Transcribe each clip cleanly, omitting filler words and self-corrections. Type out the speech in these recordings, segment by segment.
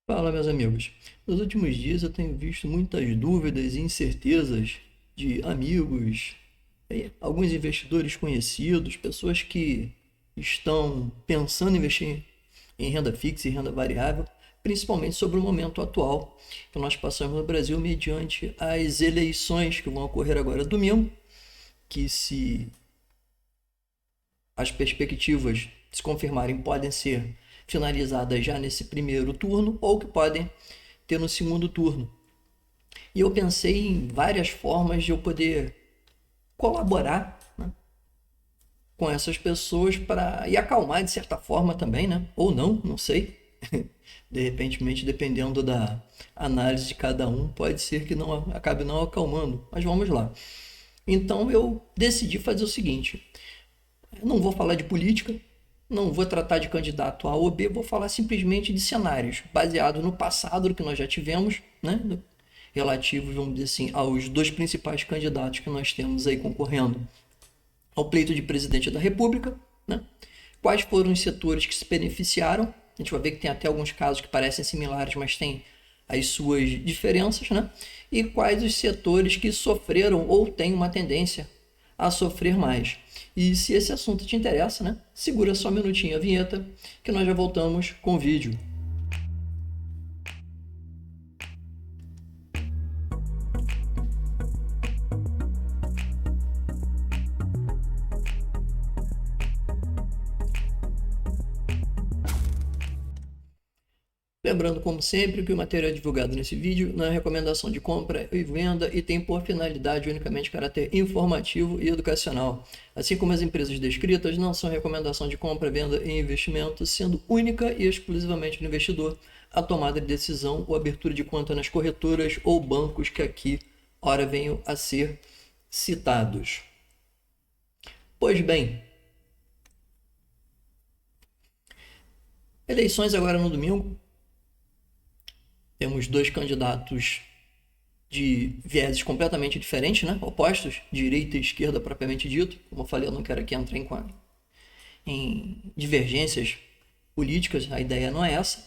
Fala, meus amigos. Nos últimos dias eu tenho visto muitas dúvidas e incertezas de amigos, alguns investidores conhecidos, pessoas que estão pensando em investir em renda fixa e renda variável, principalmente sobre o momento atual que nós passamos no Brasil mediante as eleições que vão ocorrer agora domingo, que se as perspectivas se confirmarem podem ser finalizadas já nesse primeiro turno ou que podem ter no segundo turno. E eu pensei em várias formas de eu poder colaborar, né, com essas pessoas para e acalmar de certa forma também, né? Ou não, não sei. De repente, dependendo da análise de cada um, pode ser que não acabe não acalmando. Mas vamos lá. Então eu decidi fazer o seguinte: eu não vou falar de política, não vou tratar de candidato A ou B, vou falar simplesmente de cenários baseados no passado que nós já tivemos, né? Relativos, vamos dizer assim, aos dois principais candidatos que nós temos aí concorrendo ao pleito de presidente da República, né? Quais foram os setores que se beneficiaram? A gente vai ver que tem até alguns casos que parecem similares, mas tem as suas diferenças, né? E quais os setores que sofreram ou têm uma tendência a sofrer mais. E se esse assunto te interessa, né? Segura só um minutinho a vinheta que nós já voltamos com o vídeo. Lembrando, como sempre, que o material divulgado nesse vídeo não é recomendação de compra e venda e tem por finalidade unicamente caráter informativo e educacional. Assim como as empresas descritas não são recomendação de compra, venda e investimento, sendo única e exclusivamente do investidor a tomada de decisão ou abertura de conta nas corretoras ou bancos que aqui, ora, venham a ser citados. Pois bem, eleições agora no domingo. Temos dois candidatos de vieses completamente diferentes, né? Opostos, direita e esquerda propriamente dito. Como eu falei, eu não quero aqui entrar em divergências políticas, a ideia não é essa.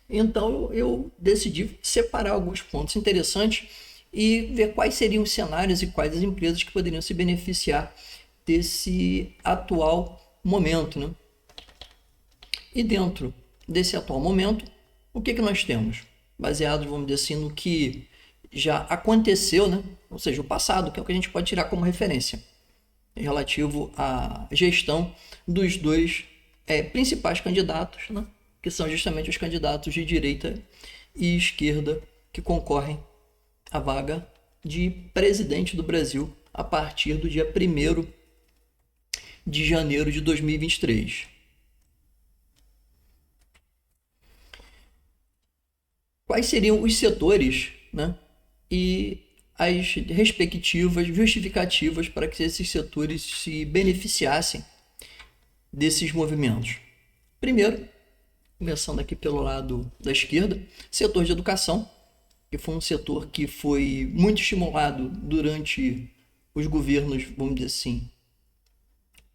Então eu decidi separar alguns pontos interessantes e ver quais seriam os cenários e quais as empresas que poderiam se beneficiar desse atual momento, né? E dentro desse atual momento, o que nós temos? Baseado, vamos dizer assim, no que já aconteceu, né? Ou seja, o passado, que é o que a gente pode tirar como referência, relativo à gestão dos dois principais candidatos, né? Que são justamente os candidatos de direita e esquerda que concorrem à vaga de presidente do Brasil a partir do dia 1º de janeiro de 2023. Quais seriam os setores, né, e as respectivas justificativas para que esses setores se beneficiassem desses movimentos. Primeiro, começando aqui pelo lado da esquerda, setor de educação, que foi um setor que foi muito estimulado durante os governos, vamos dizer assim,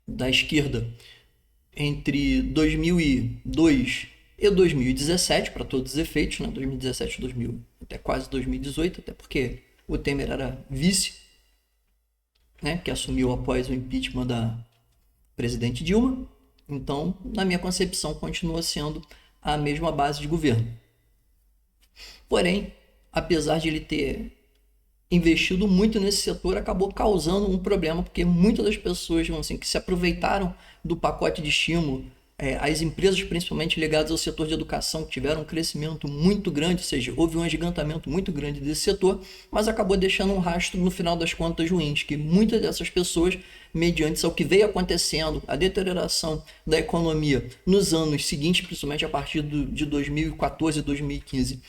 da esquerda entre 2002 e 2017, para todos os efeitos, né? 2017 2000, até quase 2018, até porque o Temer era vice, né? Que assumiu após o impeachment da presidente Dilma. Então, na minha concepção, continua sendo a mesma base de governo. Porém, apesar de ele ter investido muito nesse setor, acabou causando um problema, porque muitas das pessoas, assim, que se aproveitaram do pacote de estímulo, as empresas principalmente ligadas ao setor de educação, que tiveram um crescimento muito grande, ou seja, houve um agigantamento muito grande desse setor, mas acabou deixando um rastro no final das contas ruins, que muitas dessas pessoas, mediante ao que veio acontecendo, a deterioração da economia nos anos seguintes, principalmente a partir de 2014 e 2015,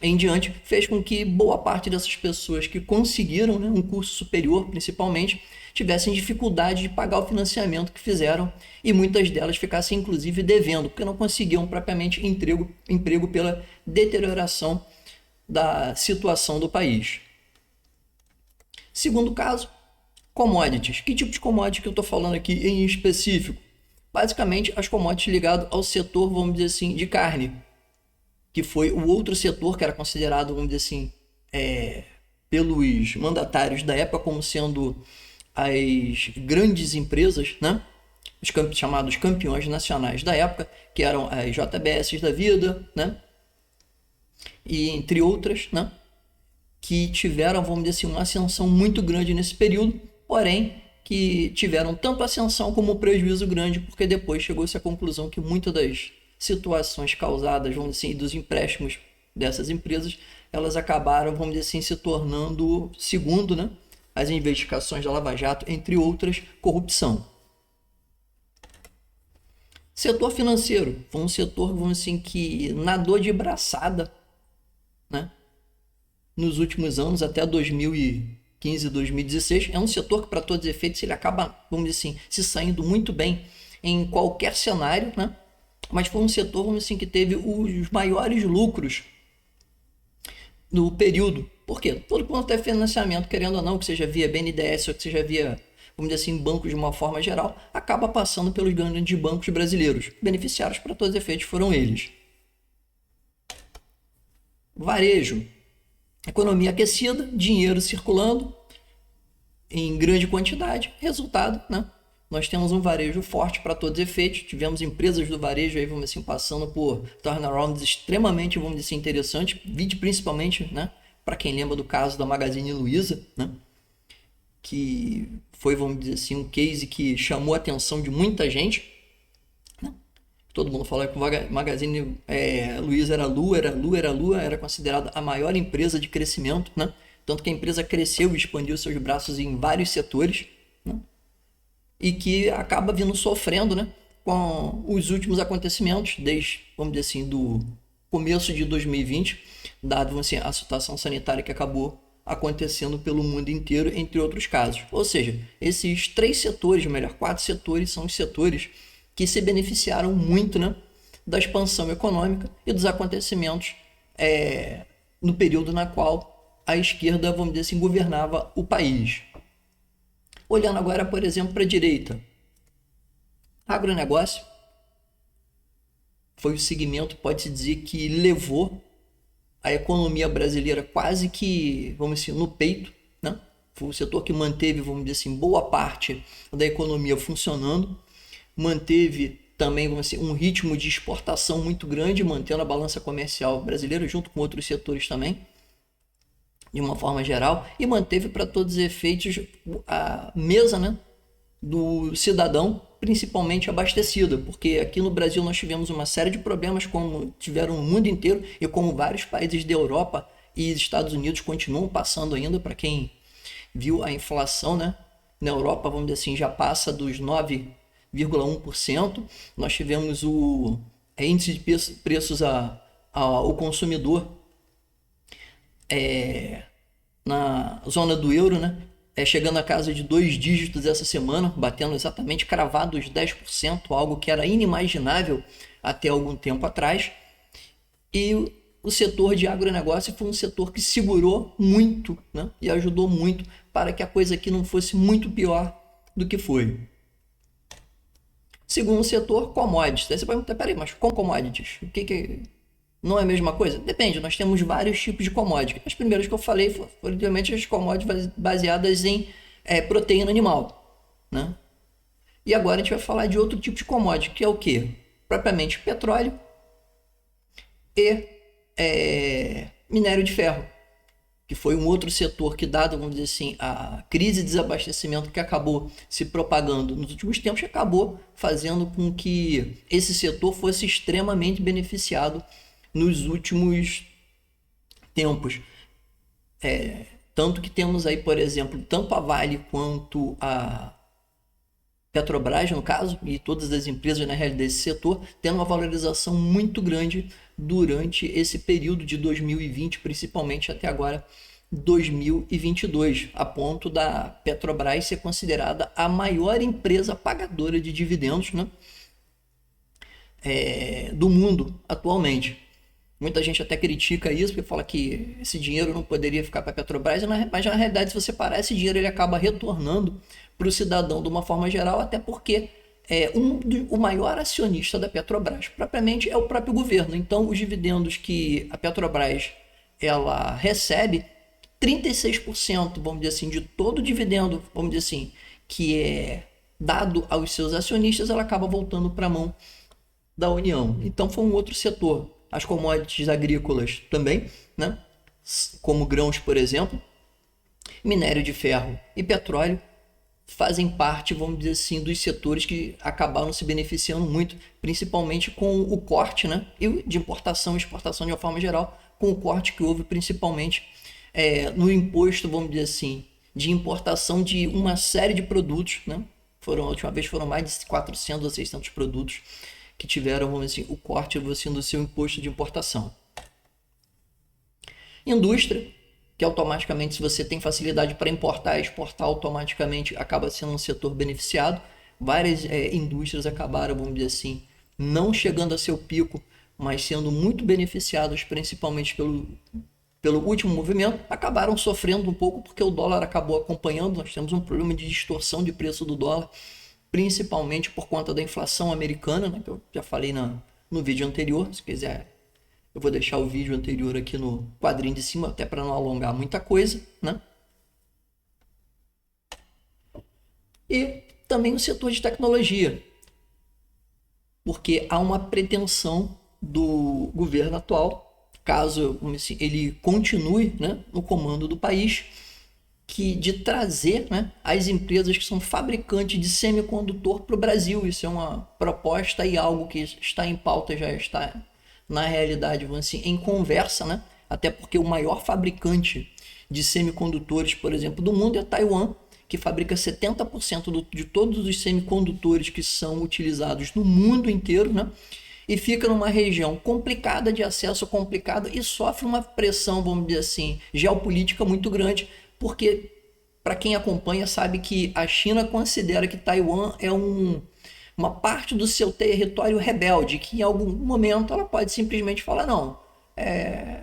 em diante, fez com que boa parte dessas pessoas que conseguiram, né, um curso superior, principalmente, tivessem dificuldade de pagar o financiamento que fizeram e muitas delas ficassem, inclusive, devendo, porque não conseguiam propriamente emprego pela deterioração da situação do país. Segundo caso, commodities. Que tipo de commodity que eu estou falando aqui em específico? Basicamente, as commodities ligadas ao setor, vamos dizer assim, de carne. que foi o outro setor que era considerado, vamos dizer assim, pelos mandatários da época como sendo as grandes empresas, né? Os chamados campeões nacionais da época, que eram as JBS da vida, né? E entre outras, né? Que tiveram, vamos dizer assim, uma ascensão muito grande nesse período, porém que tiveram tanto ascensão como prejuízo grande, porque depois chegou-se à conclusão que muitas das situações causadas, vamos dizer assim, dos empréstimos dessas empresas, elas acabaram, vamos dizer assim, se tornando, segundo, né, as investigações da Lava Jato, entre outras, corrupção. Setor financeiro foi um setor, vamos dizer assim, que nadou de braçada, né, nos últimos anos, até 2015, 2016. É um setor que, para todos os efeitos, ele acaba, vamos dizer assim, se saindo muito bem em qualquer cenário, né? Mas foi um setor, vamos dizer assim, que teve os maiores lucros no período. Por quê? Todo quanto é financiamento, querendo ou não, que seja via BNDES ou que seja via, vamos dizer assim, bancos de uma forma geral, acaba passando pelos grandes bancos brasileiros. Beneficiários, para todos os efeitos, foram eles. Varejo. Economia aquecida, dinheiro circulando em grande quantidade. Resultado, né? Nós temos um varejo forte para todos os efeitos. Tivemos empresas do varejo aí, vamos assim, passando por turnarounds extremamente, vamos dizer, interessantes. Vide principalmente, né? Para quem lembra do caso da Magazine Luiza, né? Que foi, vamos dizer assim, um case que chamou a atenção de muita gente. Todo mundo fala que o Magazine Luiza era considerada a maior empresa de crescimento, né? Tanto que a empresa cresceu e expandiu seus braços em vários setores, né? E que acaba vindo sofrendo, né, com os últimos acontecimentos, desde, vamos dizer assim, do começo de 2020, dado assim, a situação sanitária que acabou acontecendo pelo mundo inteiro, entre outros casos. Ou seja, esses 3 setores, melhor, 4 setores, são os setores que se beneficiaram muito, né, da expansão econômica e dos acontecimentos no período na qual a esquerda, vamos dizer assim, governava o país. Olhando agora, por exemplo, para a direita, agronegócio foi o segmento, pode-se dizer, que levou a economia brasileira quase que, vamos dizer, no peito, né? Foi o setor que manteve, vamos dizer assim, boa parte da economia funcionando, manteve também, vamos dizer, um ritmo de exportação muito grande, mantendo a balança comercial brasileira junto com outros setores também, de uma forma geral, e manteve para todos os efeitos a mesa, né, do cidadão principalmente abastecida, porque aqui no Brasil nós tivemos uma série de problemas como tiveram no mundo inteiro e como vários países da Europa e Estados Unidos continuam passando ainda. Para quem viu a inflação, né, na Europa, vamos dizer assim, já passa dos 9,1%. Nós tivemos o índice de preços ao consumidor na zona do euro, né? Chegando a casa de 2 dígitos essa semana, batendo exatamente cravado os 10%, algo que era inimaginável até algum tempo atrás. E o setor de agronegócio foi um setor que segurou muito, né? E ajudou muito para que a coisa aqui não fosse muito pior do que foi. Segundo setor, commodities. Aí você vai perguntar, peraí, mas com commodities, o que não é a mesma coisa? Depende, nós temos vários tipos de commodities. As primeiras que eu falei foram, obviamente, as commodities baseadas em proteína animal, né? E agora a gente vai falar de outro tipo de commodity, que é o quê? Propriamente petróleo e minério de ferro, que foi um outro setor que, dado, vamos dizer assim, a crise de desabastecimento que acabou se propagando nos últimos tempos, acabou fazendo com que esse setor fosse extremamente beneficiado nos últimos tempos. Tanto que temos aí, por exemplo, tanto a Vale quanto a Petrobras, no caso, e todas as empresas na realidade desse setor, tendo uma valorização muito grande durante esse período de 2020, principalmente até agora 2022, a ponto da Petrobras ser considerada a maior empresa pagadora de dividendos, né, do mundo atualmente. Muita gente até critica isso, porque fala que esse dinheiro não poderia ficar para a Petrobras, mas na realidade, se você parar, esse dinheiro ele acaba retornando para o cidadão de uma forma geral, até porque o maior acionista da Petrobras, propriamente é o próprio governo. Então, os dividendos que a Petrobras ela recebe, 36%, vamos dizer assim, de todo o dividendo, vamos dizer assim, que é dado aos seus acionistas, ela acaba voltando para a mão da União. Então, foi um outro setor. As commodities agrícolas também, né? Como grãos, por exemplo, minério de ferro e petróleo, fazem parte, vamos dizer assim, dos setores que acabaram se beneficiando muito, principalmente com o corte, né, e de importação e exportação de uma forma geral, com o corte que houve principalmente no imposto, vamos dizer assim, de importação de uma série de produtos, né? A última vez foram mais de 400 ou 600 produtos que tiveram, vamos dizer assim, o corte assim, do seu imposto de importação. Indústria, que automaticamente, se você tem facilidade para importar e exportar, automaticamente acaba sendo um setor beneficiado. Várias indústrias acabaram, vamos dizer assim, não chegando a seu pico, mas sendo muito beneficiadas, principalmente pelo último movimento, acabaram sofrendo um pouco porque o dólar acabou acompanhando. Nós temos um problema de distorção de preço do dólar, principalmente por conta da inflação americana, né, que eu já falei no vídeo anterior. Se quiser, eu vou deixar o vídeo anterior aqui no quadrinho de cima, até para não alongar muita coisa, né? E também o setor de tecnologia, porque há uma pretensão do governo atual, caso ele continue, né, no comando do país, de trazer, né, as empresas que são fabricantes de semicondutor para o Brasil. Isso é uma proposta e algo que está em pauta, já está na realidade, vamos assim, em conversa, né? Até porque o maior fabricante de semicondutores, por exemplo, do mundo é Taiwan, que fabrica 70% de todos os semicondutores que são utilizados no mundo inteiro, né? E fica numa região complicada, de acesso complicado, e sofre uma pressão, vamos dizer assim, geopolítica muito grande, porque, para quem acompanha, sabe que a China considera que Taiwan é uma parte do seu território rebelde, que em algum momento ela pode simplesmente falar, não,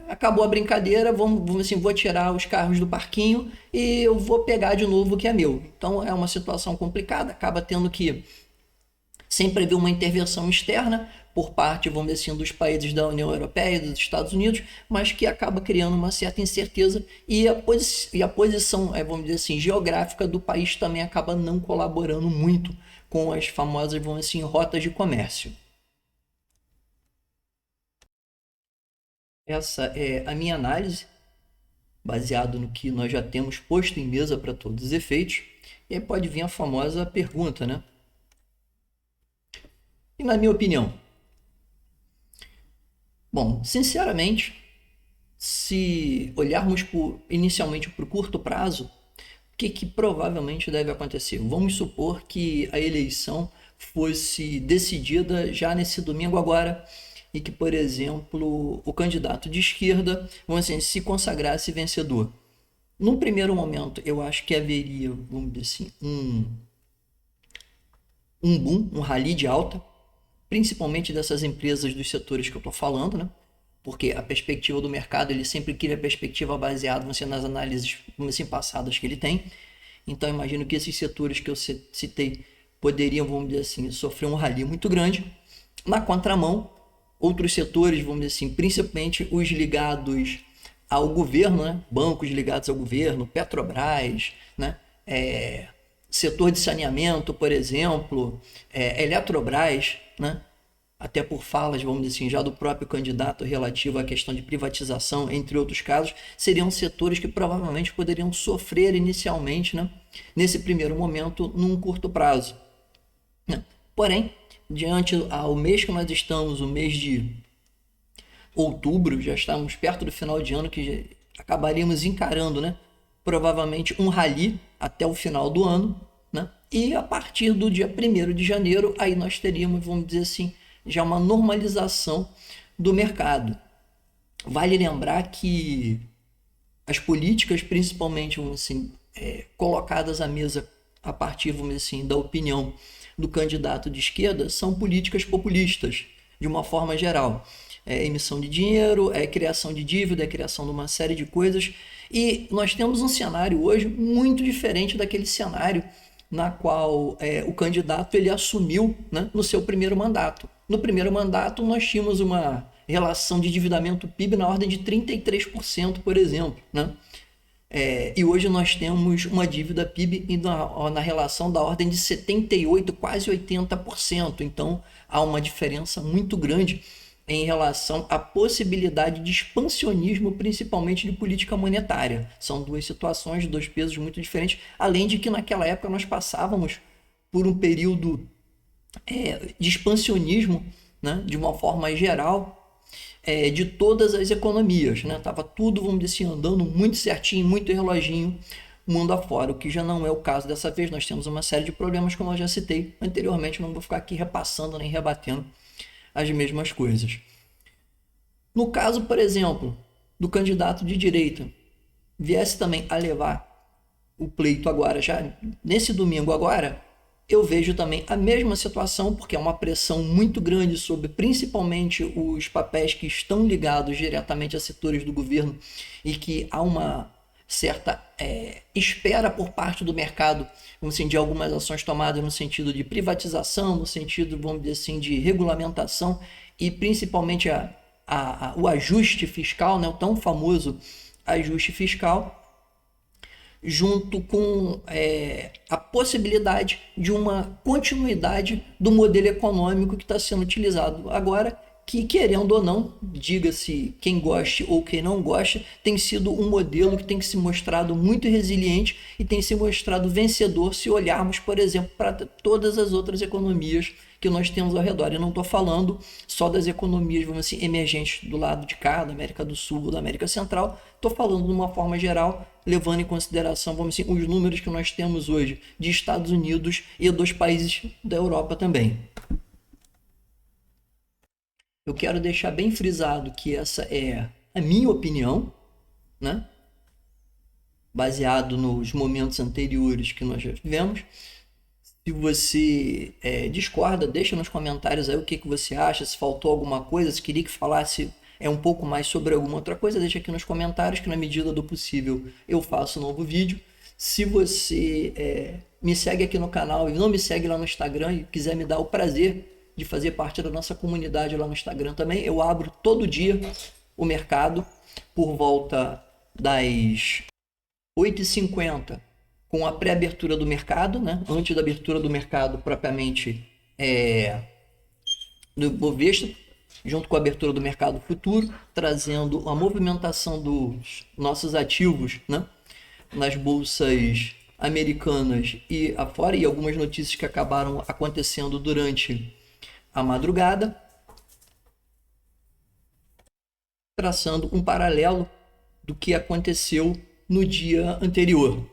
acabou a brincadeira, vamos assim, vou tirar os carros do parquinho e eu vou pegar de novo o que é meu. Então é uma situação complicada, acaba tendo que sempre haver uma intervenção externa por parte, vamos dizer assim, dos países da União Europeia e dos Estados Unidos, mas que acaba criando uma certa incerteza, e a posição, vamos dizer assim, geográfica do país também acaba não colaborando muito com as famosas, vamos dizer assim, rotas de comércio. Essa é a minha análise, baseado no que nós já temos posto em mesa para todos os efeitos. E aí pode vir a famosa pergunta, né? E na minha opinião? Bom, sinceramente, se olharmos inicialmente para o curto prazo, o que provavelmente deve acontecer? Vamos supor que a eleição fosse decidida já nesse domingo agora, e que, por exemplo, o candidato de esquerda, vamos assim, se consagrasse vencedor. Num primeiro momento, eu acho que haveria, vamos dizer assim, um boom, um rally de alta, principalmente dessas empresas dos setores que eu estou falando, né? Porque a perspectiva do mercado, ele sempre cria a perspectiva baseada nas análises assim, passadas que ele tem. Então, imagino que esses setores que eu citei poderiam, vamos dizer assim, sofrer um rally muito grande. Na contramão, outros setores, vamos dizer assim, principalmente os ligados ao governo, né? Bancos ligados ao governo, Petrobras, né? Setor de saneamento, por exemplo, Eletrobras, né? Até por falas, vamos dizer assim, já do próprio candidato relativo à questão de privatização, entre outros casos, seriam setores que provavelmente poderiam sofrer inicialmente, né? Nesse primeiro momento, num curto prazo, né? Porém, diante ao mês que nós estamos, o mês de outubro, já estamos perto do final de ano, que acabaríamos encarando, né? Provavelmente um rally até o final do ano, né? E a partir do dia 1º de janeiro, aí nós teríamos, vamos dizer assim, já uma normalização do mercado. Vale lembrar que as políticas, principalmente, vamos assim, colocadas à mesa a partir, vamos dizer assim, da opinião do candidato de esquerda, são políticas populistas, de uma forma geral. Emissão de dinheiro, criação de dívida, criação de uma série de coisas. E nós temos um cenário hoje muito diferente daquele cenário na qual o candidato ele assumiu, né, no seu primeiro mandato. No primeiro mandato, nós tínhamos uma relação de endividamento PIB na ordem de 33%, por exemplo, né? E hoje nós temos uma dívida PIB na relação da ordem de 78%, quase 80%. Então, há uma diferença muito grande em relação à possibilidade de expansionismo, principalmente de política monetária. São duas situações, dois pesos muito diferentes, além de que naquela época nós passávamos por um período de expansionismo, né, de uma forma geral, de todas as economias, né? Tava tudo, vamos dizer assim, andando muito certinho, muito reloginho, mundo afora, o que já não é o caso dessa vez. Nós temos uma série de problemas, como eu já citei anteriormente, não vou ficar aqui repassando nem rebatendo as mesmas coisas. No caso, por exemplo, do candidato de direita, viesse também a levar o pleito agora, já nesse domingo agora, eu vejo também a mesma situação, porque é uma pressão muito grande sobre principalmente os papéis que estão ligados diretamente a setores do governo e que há uma certa espera por parte do mercado, vamos dizer, de algumas ações tomadas no sentido de privatização, no sentido, vamos dizer assim, de regulamentação e principalmente o ajuste fiscal, né, o tão famoso ajuste fiscal, junto com a possibilidade de uma continuidade do modelo econômico que está sendo utilizado agora, que querendo ou não, diga-se quem goste ou quem não goste, tem sido um modelo que tem se mostrado muito resiliente e tem se mostrado vencedor se olharmos, por exemplo, para todas as outras economias que nós temos ao redor. Eu não estou falando só das economias, vamos assim, emergentes do lado de cá, da América do Sul ou da América Central, estou falando de uma forma geral, levando em consideração, vamos assim, os números que nós temos hoje de Estados Unidos e dos países da Europa também. Eu quero deixar bem frisado que essa é a minha opinião, né? Baseado nos momentos anteriores que nós já tivemos. Se você discorda, deixa nos comentários aí o que você acha, se faltou alguma coisa, se queria que falasse um pouco mais sobre alguma outra coisa, deixa aqui nos comentários que na medida do possível eu faço um novo vídeo. Se você me segue aqui no canal e não me segue lá no Instagram e quiser me dar o prazer de fazer parte da nossa comunidade lá no Instagram também, eu abro todo dia o mercado por volta das 8h50 com a pré-abertura do mercado, né? Antes da abertura do mercado propriamente do Bovespa, junto com a abertura do mercado futuro, trazendo a movimentação dos nossos ativos, né, nas bolsas americanas e afora, e algumas notícias que acabaram acontecendo durante a madrugada, traçando um paralelo do que aconteceu no dia anterior.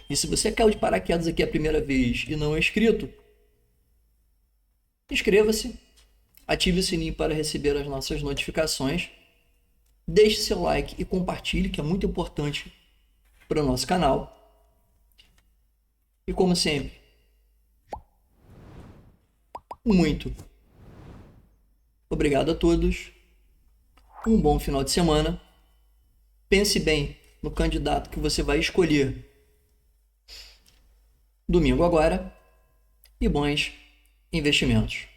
E se você caiu de paraquedas aqui a primeira vez e não é inscrito, inscreva-se, ative o sininho para receber as nossas notificações, deixe seu like e compartilhe, que é muito importante para o nosso canal. E como sempre, muito obrigado a todos, um bom final de semana, pense bem no candidato que você vai escolher domingo agora e bons investimentos.